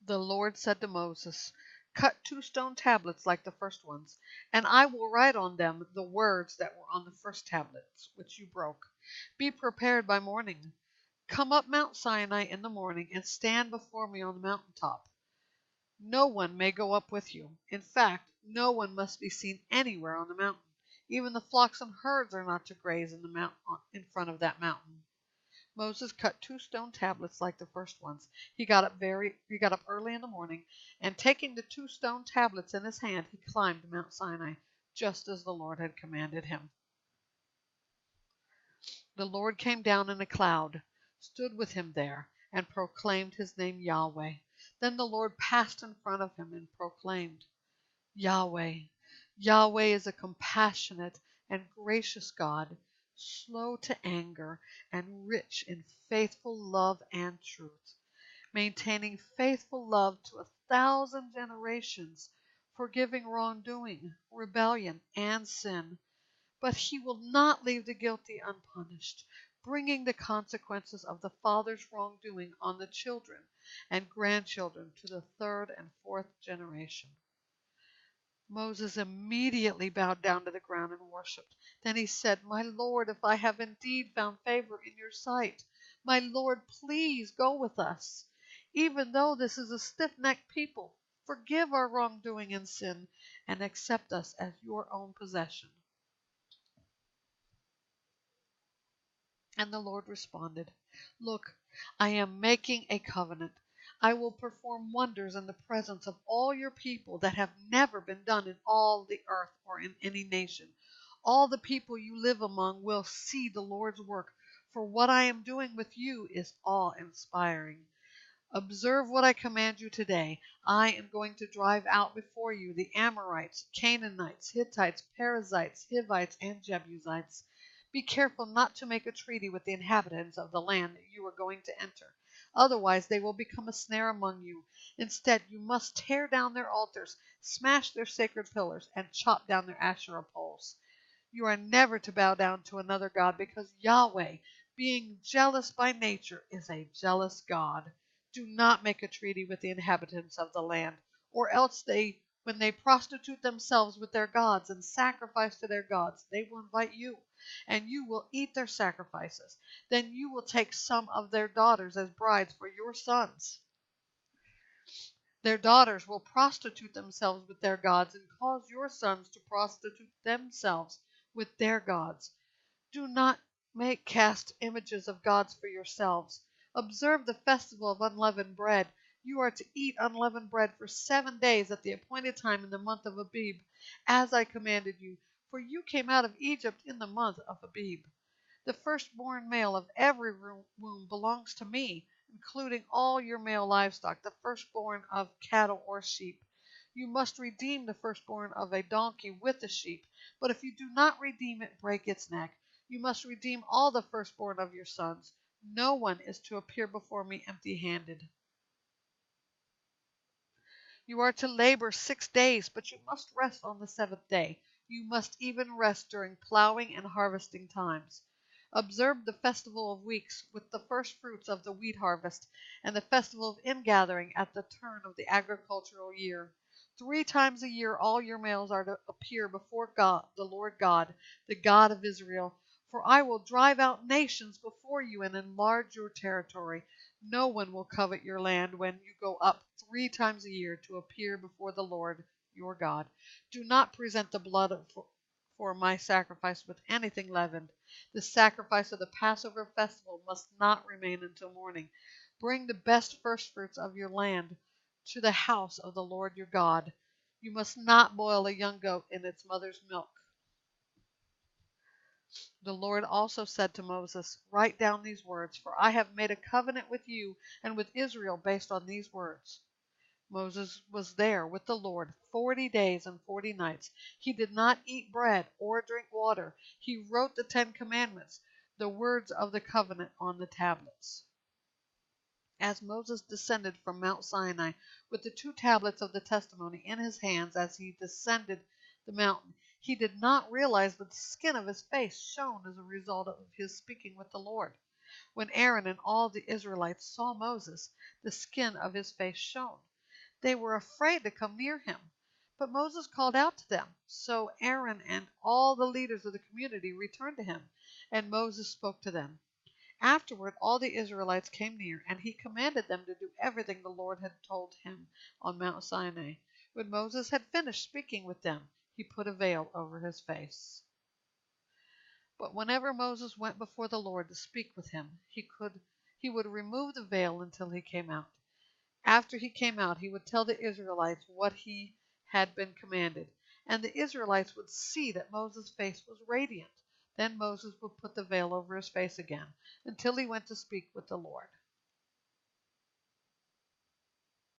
The Lord said to Moses, "Cut 2 stone tablets like the first ones, and I will write on them the words that were on the first tablets, which you broke. Be prepared by morning. Come up Mount Sinai in the morning and stand before me on the mountain top. No one may go up with you. In fact, no one must be seen anywhere on the mountain. Even the flocks and herds are not to graze in the mountain in front of that mountain." Moses cut 2 stone tablets like the first ones. He got up early in the morning, and taking the 2 stone tablets in his hand, he climbed Mount Sinai, just as the Lord had commanded him. The Lord came down in a cloud, stood with him there, and proclaimed his name Yahweh. Then the Lord passed in front of him and proclaimed, "Yahweh, Yahweh is a compassionate and gracious God, slow to anger and rich in faithful love and truth, maintaining faithful love to 1,000 generations, forgiving wrongdoing, rebellion, and sin. But he will not leave the guilty unpunished, bringing the consequences of the father's wrongdoing on the children and grandchildren to the 3rd and 4th generation." Moses immediately bowed down to the ground and worshipped. Then he said, "My Lord, if I have indeed found favor in your sight, my Lord, please go with us. Even though this is a stiff-necked people, forgive our wrongdoing and sin, and accept us as your own possession." And the Lord responded, "Look, I am making a covenant. I will perform wonders in the presence of all your people that have never been done in all the earth or in any nation. All the people you live among will see the Lord's work, for what I am doing with you is awe-inspiring. Observe what I command you today. I am going to drive out before you the Amorites, Canaanites, Hittites, Perizzites, Hivites, and Jebusites. Be careful not to make a treaty with the inhabitants of the land that you are going to enter. Otherwise they will become a snare among you. Instead, you must tear down their altars, smash their sacred pillars, and chop down their Asherah poles. You are never to bow down to another god, because Yahweh, being jealous by nature, is a jealous God. Do not make a treaty with the inhabitants of the land, or else when they prostitute themselves with their gods and sacrifice to their gods, they will invite you, and you will eat their sacrifices. Then you will take some of their daughters as brides for your sons. Their daughters will prostitute themselves with their gods and cause your sons to prostitute themselves with their gods. Do not make cast images of gods for yourselves. Observe the festival of unleavened bread. You are to eat unleavened bread for 7 days at the appointed time in the month of Abib, as I commanded you, for you came out of Egypt in the month of Abib. The firstborn male of every womb belongs to me, including all your male livestock, the firstborn of cattle or sheep. You must redeem the firstborn of a donkey with a sheep, but if you do not redeem it, break its neck. You must redeem all the firstborn of your sons. No one is to appear before me empty-handed. You are to labor 6 days, but you must rest on the 7th day. You must even rest during plowing and harvesting times. Observe the festival of weeks with the first fruits of the wheat harvest, and the festival of ingathering at the turn of the agricultural year. 3 times a year all your males are to appear before God, the Lord God, the God of Israel. For I will drive out nations before you and enlarge your territory. No one will covet your land when you go up 3 times a year to appear before the Lord your God. Do not present the blood for my sacrifice with anything leavened. The sacrifice of the Passover festival must not remain until morning. Bring the best firstfruits of your land to the house of the Lord your God. You must not boil a young goat in its mother's milk. The Lord also said to Moses, "Write down these words, for I have made a covenant with you and with Israel based on these words." Moses was there with the Lord 40 days and 40 nights. He did not eat bread or drink water. He wrote the 10 Commandments, the words of the covenant, on the tablets. As Moses descended from Mount Sinai with the 2 tablets of the testimony in his hands as he descended the mountain, he did not realize that the skin of his face shone as a result of his speaking with the Lord. When Aaron and all the Israelites saw Moses, the skin of his face shone. They were afraid to come near him. But Moses called out to them. So Aaron and all the leaders of the community returned to him, and Moses spoke to them. Afterward all the Israelites came near, and he commanded them to do everything the Lord had told him on Mount Sinai. When Moses had finished speaking with them, he put a veil over his face. But whenever Moses went before the Lord to speak with him, he would remove the veil until he came out. After he came out, he would tell the Israelites what he had been commanded, and the Israelites would see that Moses' face was radiant. Then Moses would put the veil over his face again until he went to speak with the Lord.